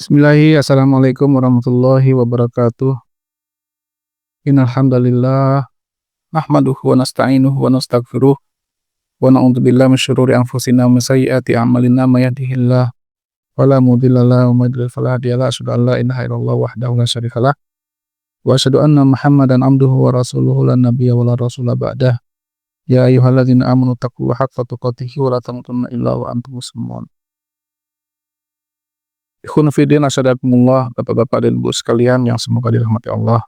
Assalamualaikum warahmatullahi wabarakatuh. Innal hamdalillah nahmaduhu wa nasta'inuhu wa nastaghfiruh wa na'udzubillahi min syururi anfusina wa min sayyiati a'malina may yahdihillahu fala mudilla lahu wa may yudlil fala hadiya lahu. Asyhadu an la ilaha illallah wahdahu la syarika lah wa asyhadu anna Muhammadan abduhu wa rasuluhu la nabiyya wa la rasula ba'dah. Ya ayyuhalladzina amanu taqullaha haqqa tuqatih wa la tamutunna illa wa antum muslimun. Ikhwan fillah asyhadakumullah, Bapak-bapak dan Ibu sekalian yang semoga dirahmati Allah.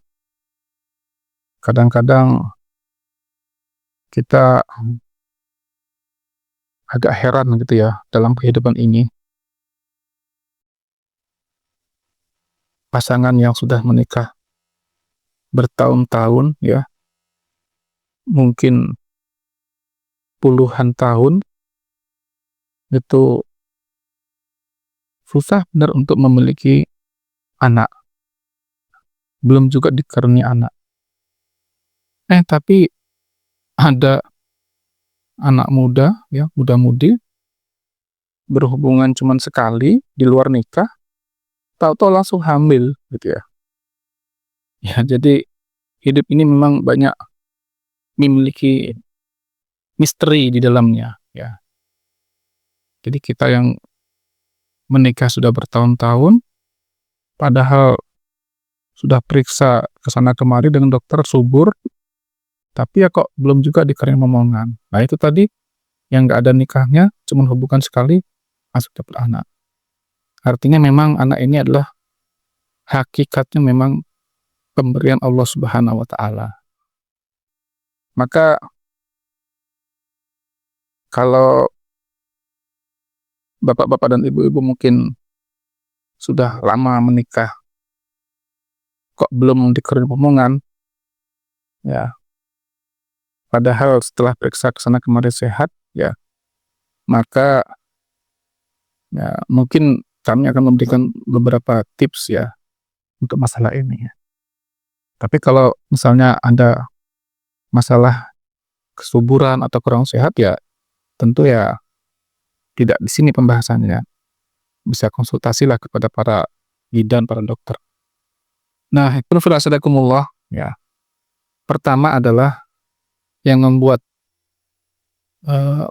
Kadang-kadang kita agak heran gitu ya dalam kehidupan ini. Pasangan yang sudah menikah bertahun-tahun ya, mungkin puluhan tahun, itu susah benar untuk memiliki anak. Belum juga dikaruniai anak. Tapi ada anak muda ya, muda-mudi berhubungan cuman sekali di luar nikah, tahu-tahu langsung hamil gitu ya. Ya, jadi hidup ini memang banyak memiliki misteri di dalamnya ya. Jadi kita yang menikah sudah bertahun-tahun, padahal sudah periksa kesana kemari dengan dokter subur, tapi ya kok belum juga dikaruniai momongan. Nah itu tadi, yang nggak ada nikahnya, cuma hubungan sekali, langsung dapat anak. Artinya memang anak ini adalah hakikatnya memang pemberian Allah Subhanahu wa Ta'ala. Maka kalau bapak-bapak dan ibu-ibu mungkin sudah lama menikah, kok belum dikaruniai momongan, ya. Padahal setelah periksa kesana kemari sehat, ya, maka ya, mungkin kami akan memberikan beberapa tips ya untuk masalah ini ya. Tapi kalau misalnya ada masalah kesuburan atau kurang sehat ya, tentu ya tidak di sini pembahasannya. Bisa konsultasilah kepada para bidan, para dokter. Nah, itu filasadakumullah ya. Pertama adalah yang membuat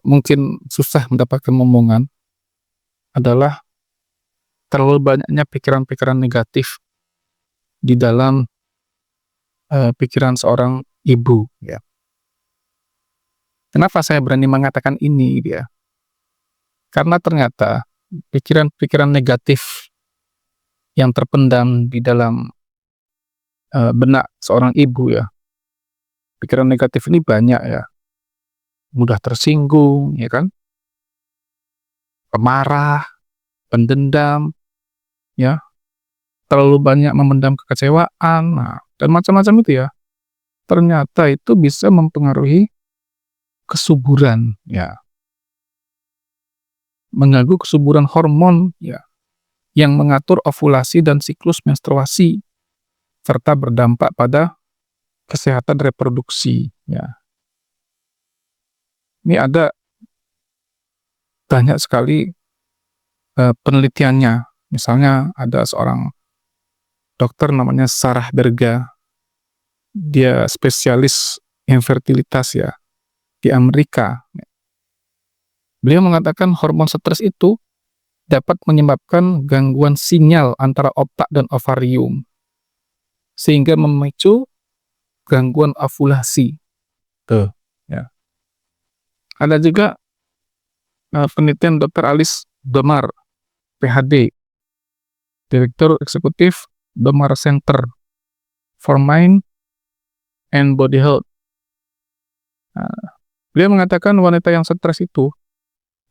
mungkin susah mendapatkan momongan adalah terlalu banyaknya pikiran-pikiran negatif di dalam pikiran seorang ibu ya. Kenapa saya berani mengatakan ini ya? Karena ternyata pikiran-pikiran negatif yang terpendam di dalam benak seorang ibu ya, pikiran negatif ini banyak ya, mudah tersinggung ya kan, pemarah, pendendam ya, terlalu banyak memendam kekecewaan, nah, dan macam-macam itu ya, ternyata itu bisa mempengaruhi kesuburan ya, mengganggu kesuburan hormon ya, yang mengatur ovulasi dan siklus menstruasi, serta berdampak pada kesehatan reproduksi ya. Ini ada banyak sekali penelitiannya. Misalnya ada seorang dokter namanya Sarah Berga, dia spesialis infertilitas ya di Amerika. Beliau mengatakan hormon stres itu dapat menyebabkan gangguan sinyal antara otak dan ovarium, sehingga memicu gangguan ovulasi. Tuh, ya. Ada juga penelitian Dr. Alice Domar, PhD, Direktur Eksekutif Domar Center for Mind and Body Health. Beliau mengatakan wanita yang stres itu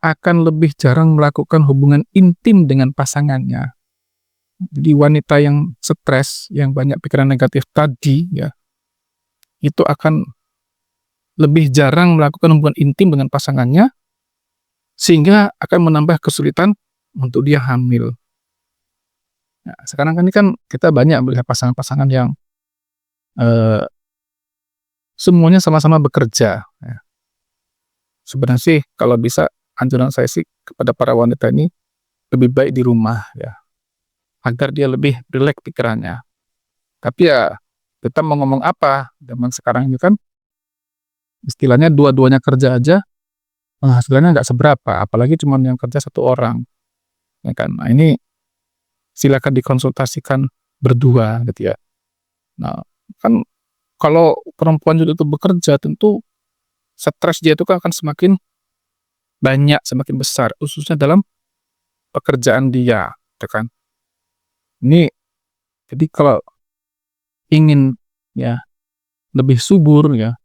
akan lebih jarang melakukan hubungan intim dengan pasangannya. Jadi wanita yang stres, yang banyak pikiran negatif tadi ya, itu akan lebih jarang melakukan hubungan intim dengan pasangannya, sehingga akan menambah kesulitan untuk dia hamil. Nah, sekarang kan ini kan kita banyak melihat pasangan-pasangan yang semuanya sama-sama bekerja. Ya. Sebenarnya sih kalau bisa anjuran saya sih kepada para wanita ini lebih baik di rumah ya. agar dia lebih rileks pikirannya. Tapi ya kita mau ngomong apa, zaman sekarang ini kan istilahnya dua-duanya kerja aja penghasilannya nggak seberapa, apalagi cuman yang kerja satu orang, ya kan. Nah, ini silakan dikonsultasikan berdua gitu ya. Nah, kan kalau perempuan juga itu bekerja, tentu stres dia itu kan akan semakin banyak, semakin besar, khususnya dalam pekerjaan dia, gitu kan. Ini jadi kalau ingin ya lebih subur ya,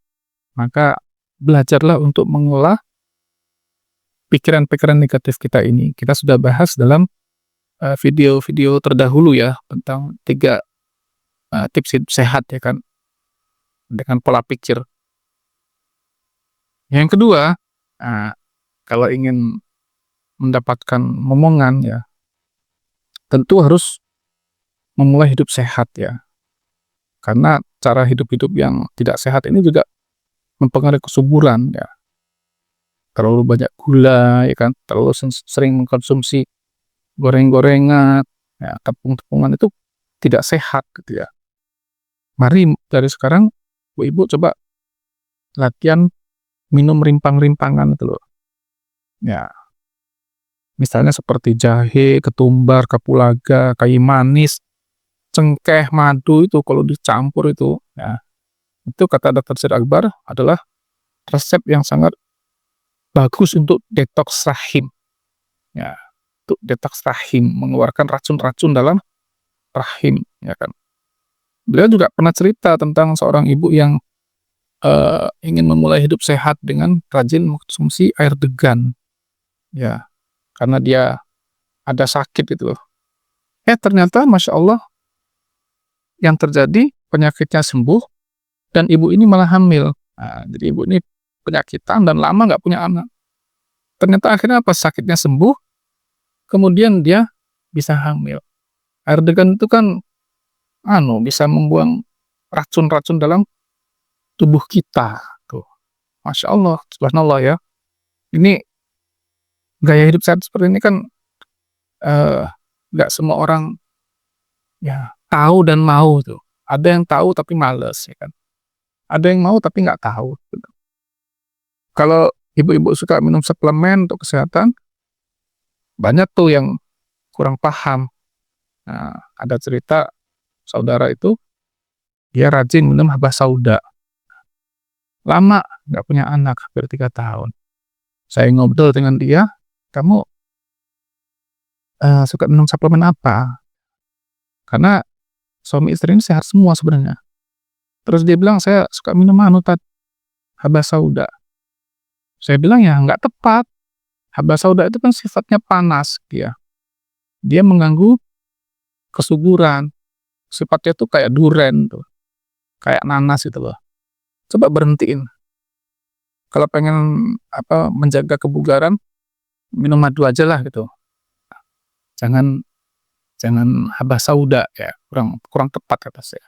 maka belajarlah untuk mengolah pikiran-pikiran negatif kita ini. Kita sudah bahas dalam video-video terdahulu ya tentang 3 tips hidup sehat ya kan, dengan pola pikir. Yang kedua, nah, kalau ingin mendapatkan momongan ya, tentu harus memulai hidup sehat ya. Karena cara hidup-hidup yang tidak sehat ini juga mempengaruhi kesuburan ya. Terlalu banyak gula ya kan, terlalu sering mengkonsumsi goreng-gorengan, ya, tepung-tepungan itu tidak sehat gitu ya. Mari dari sekarang ibu-ibu coba latihan minum rimpang-rimpangan itu loh. Ya, misalnya seperti jahe, ketumbar, kapulaga, kayu manis, cengkeh, madu itu kalau dicampur itu, ya, itu kata Dr. Syed Akbar adalah resep yang sangat bagus untuk detoks rahim. Ya, untuk detoks rahim, mengeluarkan racun-racun dalam rahim, ya kan. Beliau juga pernah cerita tentang seorang ibu yang ingin memulai hidup sehat dengan rajin mengkonsumsi air degan, ya, karena dia ada sakit gitu loh. Ternyata Masya Allah yang terjadi penyakitnya sembuh dan ibu ini malah hamil. Nah, jadi ibu ini penyakitan dan lama nggak punya anak. Ternyata akhirnya pas sakitnya sembuh, kemudian dia bisa hamil. Air degan itu kan bisa membuang racun-racun dalam tubuh kita. Tuh. Masya Allah, subhanallah ya. Ini gaya hidup sehat seperti ini kan nggak semua orang ya tahu dan mau tuh. Ada yang tahu tapi males ya kan. Ada yang mau tapi nggak tahu. Gitu. Kalau ibu-ibu suka minum suplemen untuk kesehatan, banyak tuh yang kurang paham. Nah, ada cerita saudara itu dia rajin minum habah sauda. Lama nggak punya anak, hampir 3 tahun. Saya ngobrol dengan dia, kamu suka minum suplemen apa? Karena suami istri ini sehat semua sebenarnya. Terus dia bilang, saya suka minum habah sauda. Saya bilang ya nggak tepat. Habah sauda itu kan sifatnya panas dia. Dia mengganggu kesuburan. Sifatnya tuh kayak duren tuh. Kayak nanas gitu loh. Coba berhentiin. Kalau pengen menjaga kebugaran, minum madu aja lah gitu. Jangan habah sauda ya, kurang tepat kata saya.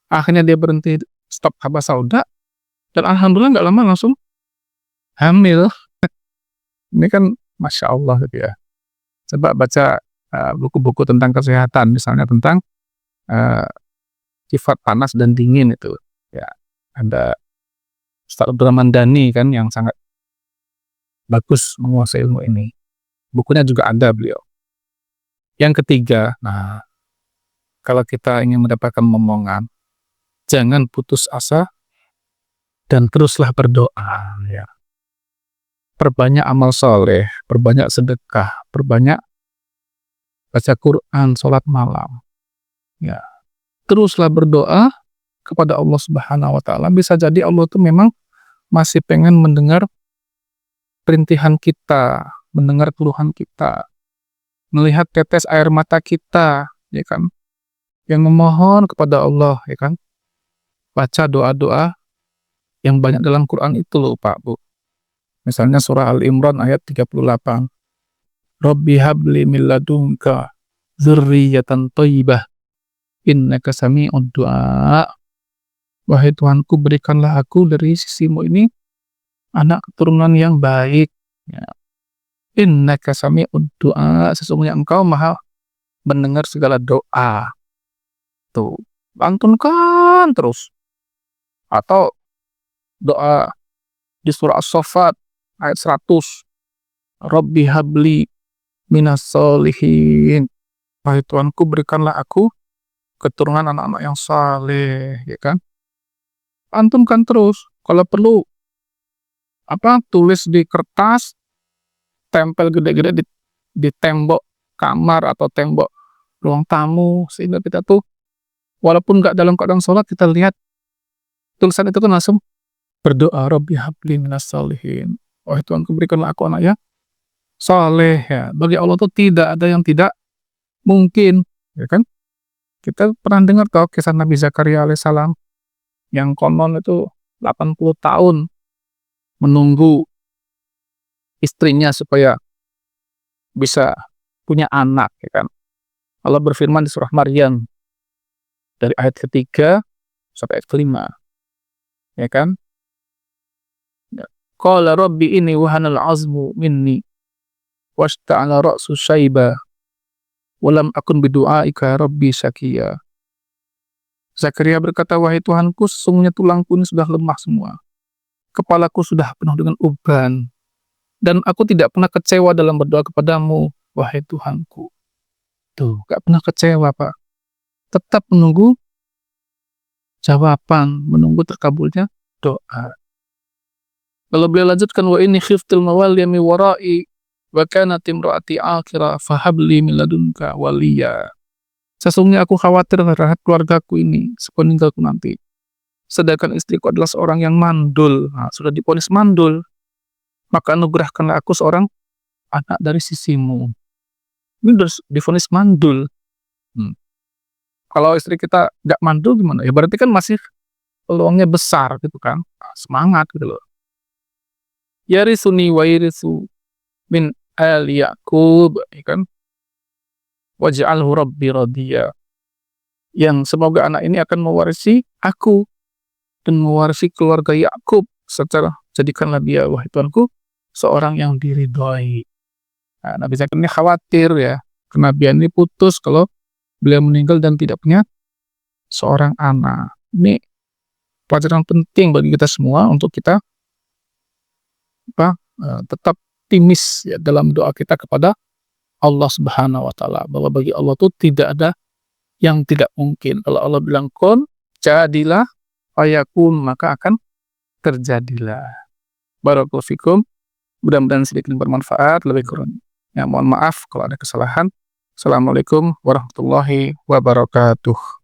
Akhirnya dia berhenti stop habah sauda dan alhamdulillah nggak lama langsung hamil. Ini kan Masya Allah gitu ya. Coba baca buku-buku tentang kesehatan, misalnya tentang sifat panas dan dingin itu. Ya, ada Ustaz Abdurrahman Dhani kan yang sangat bagus menguasai ilmu ini. Bukunya juga ada beliau. Yang ketiga, nah, kalau kita ingin mendapatkan momongan, jangan putus asa dan teruslah berdoa. Ya. Perbanyak amal soleh, perbanyak sedekah, perbanyak baca Quran, sholat malam. Ya. Teruslah berdoa kepada Allah Subhanahu wa Ta'ala. Bisa jadi Allah itu memang masih pengen mendengar perintihan kita, mendengar keluhan kita, melihat tetes air mata kita, ya kan? Yang memohon kepada Allah, ya kan? Baca doa-doa yang banyak dalam Quran itu loh, Pak, Bu. Misalnya surah Al-Imran ayat 38. Rabbi habli min ladunka dzurriyyatan thayyibah innaka sami'ud du'a. Wahai Tuhanku, berikanlah aku dari sisimu ini anak keturunan yang baik. Ya. Innaka sami'ud du'a, sesungguhnya engkau maha mendengar segala doa. Tuh, lantunkan terus. Atau doa di surah As-Saffat ayat 100. Rabbi habli minas solihin. Wahai Tuhanku, berikanlah aku keturunan anak-anak yang saleh, ya kan? Lantunkan terus. Kalau perlu tulis di kertas, tempel gede-gede di tembok kamar atau tembok ruang tamu, sehingga kita tuh walaupun nggak dalam keadaan sholat, kita lihat tulisan itu kan langsung berdoa, Rabbi habli minas solihin. Wahai Tuhanku, berikanlah aku anak yang saleh, ya. Bagi Allah tuh tidak ada yang tidak mungkin, ya kan? Kita pernah dengar toh kisah Nabi Zakaria alaihissalam yang konon itu 80 tahun menunggu istrinya supaya bisa punya anak, ya kan? Allah berfirman di surah Maryam dari ayat ketiga sampai ayat kelima, ya kan? Qala rabbi inni wahanal azmu minni washta'ala ra'su syaiba walam akun bidu'aika rabbi syakiya. Zakaria berkata, wahai Tuhanku, sesungguhnya tulangku ini sudah lemah semua. Kepalaku sudah penuh dengan uban. Dan aku tidak pernah kecewa dalam berdoa kepadamu, wahai Tuhanku. Tuh, gak pernah kecewa, Pak. Tetap menunggu jawaban, menunggu terkabulnya doa. Lalu beliau lanjutkan, wa inni khiftil mawaliya mi warai wa kanat imraati akhira fahabli min ladunka waliya. Sesungguhnya aku khawatir terhadap keluargaku ini sepeninggalku nanti. Sedangkan istriku adalah seorang yang mandul. Nah, sudah divonis mandul. Maka anugerahkanlah aku seorang anak dari sisimu. Ini sudah divonis mandul. Kalau istri kita nggak mandul gimana? Ya berarti kan masih peluangnya besar gitu kan. Nah, semangat gitu loh. Yarisuni wa yarisu min ali Yaqub, ya kan? Waj'alhu rabbi radiyya. Yang semoga anak ini akan mewarisi aku dan mewarisi keluarga Yakub, secara jadikanlah dia, wahai Tuhanku, seorang yang diridhoi. Nah, Nabi Zakaria ini khawatir ya, kenabian ini putus kalau beliau meninggal dan tidak punya seorang anak. Ini pelajaran penting bagi kita semua untuk kita tetap optimis ya dalam doa kita kepada Allah Subhanahu wa taala, bahwa bagi Allah itu tidak ada yang tidak mungkin. Kalau Allah bilang kun, jadilah, fayakun, maka akan terjadilah. Barakallahu fikum. Mudah-mudahan sedikit bermanfaat, lebih kurang ya mohon maaf kalau ada kesalahan. Assalamualaikum warahmatullahi wabarakatuh.